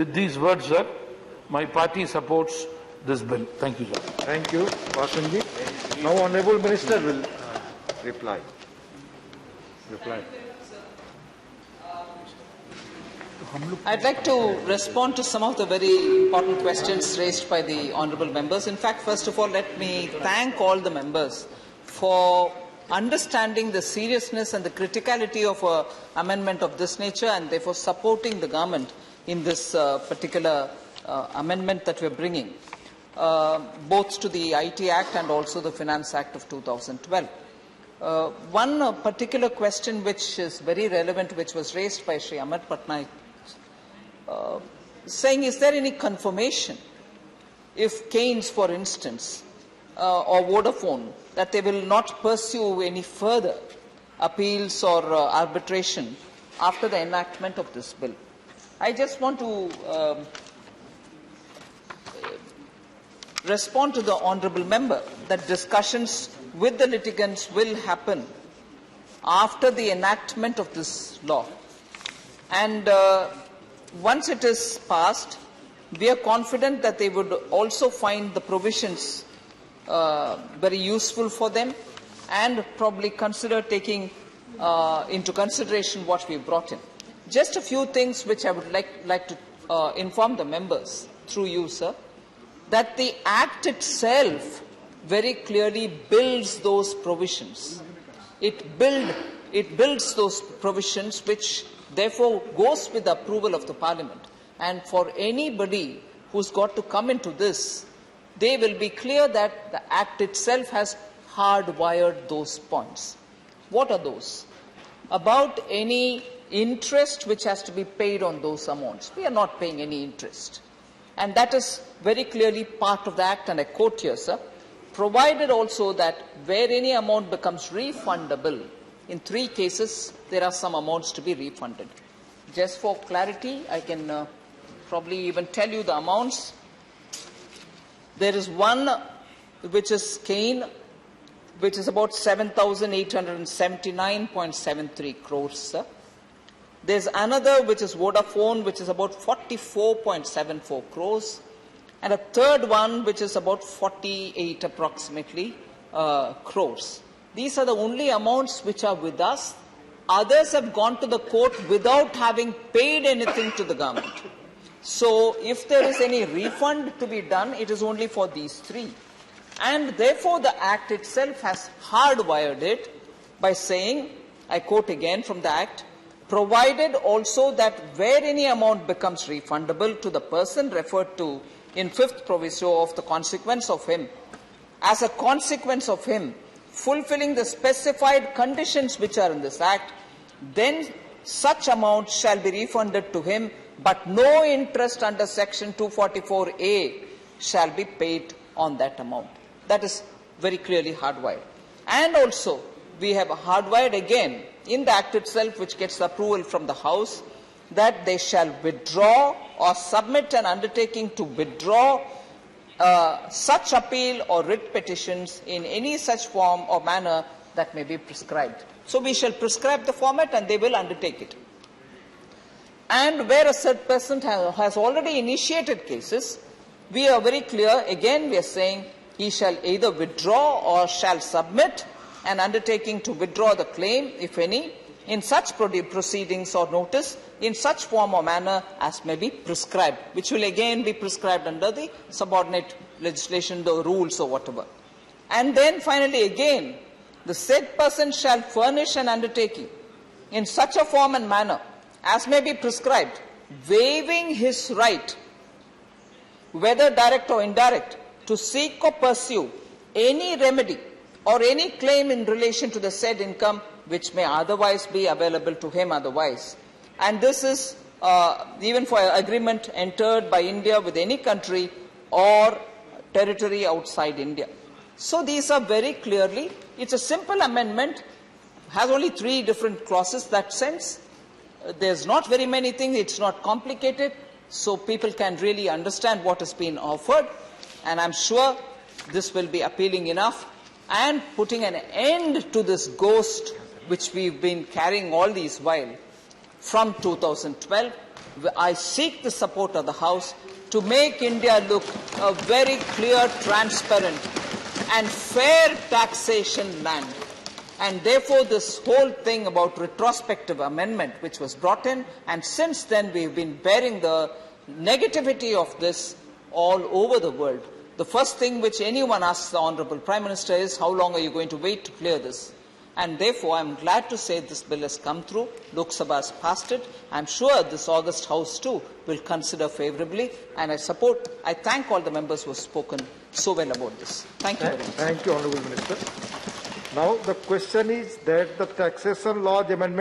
With these words, sir, my party supports this bill. Thank you, sir. Thank you, Vasanji. Now, Honourable Minister will reply. I'd like to respond to some of the very important questions raised by the honourable members. In fact, first of all, let me thank all the members for understanding the seriousness and the criticality of an amendment of this nature and therefore supporting the government in this particular amendment that we are bringing, both to the IT Act and also the Finance Act of 2012. One particular question which is very relevant, which was raised by Sri Ahmed Patnaik, saying, is there any confirmation if Keynes, for instance, or Vodafone, that they will not pursue any further appeals or arbitration after the enactment of this bill? I just want to respond to the honourable member that discussions with the litigants will happen after the enactment of this law. And once it is passed, we are confident that they would also find the provisions very useful for them and probably consider taking into consideration what we brought in. Just a few things which I would like to inform the members through you, sir, that the Act itself very clearly builds those provisions. It builds those provisions which therefore goes with the approval of the Parliament. And for anybody who's got to come into this, they will be clear that the Act itself has hardwired those points. What are those? About any interest which has to be paid on those amounts. We are not paying any interest. And that is very clearly part of the Act, and I quote here, sir, provided also that where any amount becomes refundable, in 3 cases, there are some amounts to be refunded. Just for clarity, I can probably even tell you the amounts. There is one which is Kane, which is about 7,879.73 crores, sir. There's another which is Vodafone, which is about 44.74 crores. And a third one which is about 48 approximately crores. These are the only amounts which are with us. Others have gone to the court without having paid anything to the government. So if there is any refund to be done, it is only for these 3. And therefore the Act itself has hardwired it by saying, I quote again from the Act, provided also that where any amount becomes refundable to the person referred to in 5th proviso of the consequence of him, as a consequence of him fulfilling the specified conditions which are in this Act, then such amount shall be refunded to him, but no interest under section 244A shall be paid on that amount. That is very clearly hardwired. And also, we have hardwired again in the Act itself, which gets the approval from the House, that they shall withdraw or submit an undertaking to withdraw such appeal or writ petitions in any such form or manner that may be prescribed. So we shall prescribe the format and they will undertake it. And where a said person has already initiated cases, we are very clear, again we are saying he shall either withdraw or shall submit an undertaking to withdraw the claim, if any, in such proceedings or notice, in such form or manner as may be prescribed, which will again be prescribed under the subordinate legislation, the rules or whatever. And then finally again, the said person shall furnish an undertaking in such a form and manner as may be prescribed, waiving his right, whether direct or indirect, to seek or pursue any remedy or any claim in relation to the said income which may otherwise be available to him otherwise. And this is even for agreement entered by India with any country or territory outside India. So these are very clearly, it's a simple amendment, has only 3 different clauses, that sense. There's not very many things, it's not complicated, so people can really understand what has been offered, and I'm sure this will be appealing enough and putting an end to this ghost which we've been carrying all these while from 2012 I seek the support of the House to make India look a very clear, transparent and fair taxation land. And therefore, this whole thing about retrospective amendment, which was brought in, and since then we've been bearing the negativity of this all over the world. The first thing which anyone asks the Honourable Prime Minister is, how long are you going to wait to clear this? And therefore, I am glad to say this bill has come through. Lok Sabha has passed it. I am sure this August House too will consider favourably. And I thank all the members who have spoken so well about this. Thank you very much. Thank you, Honourable Minister. Now the question is that the Taxation Laws Amendment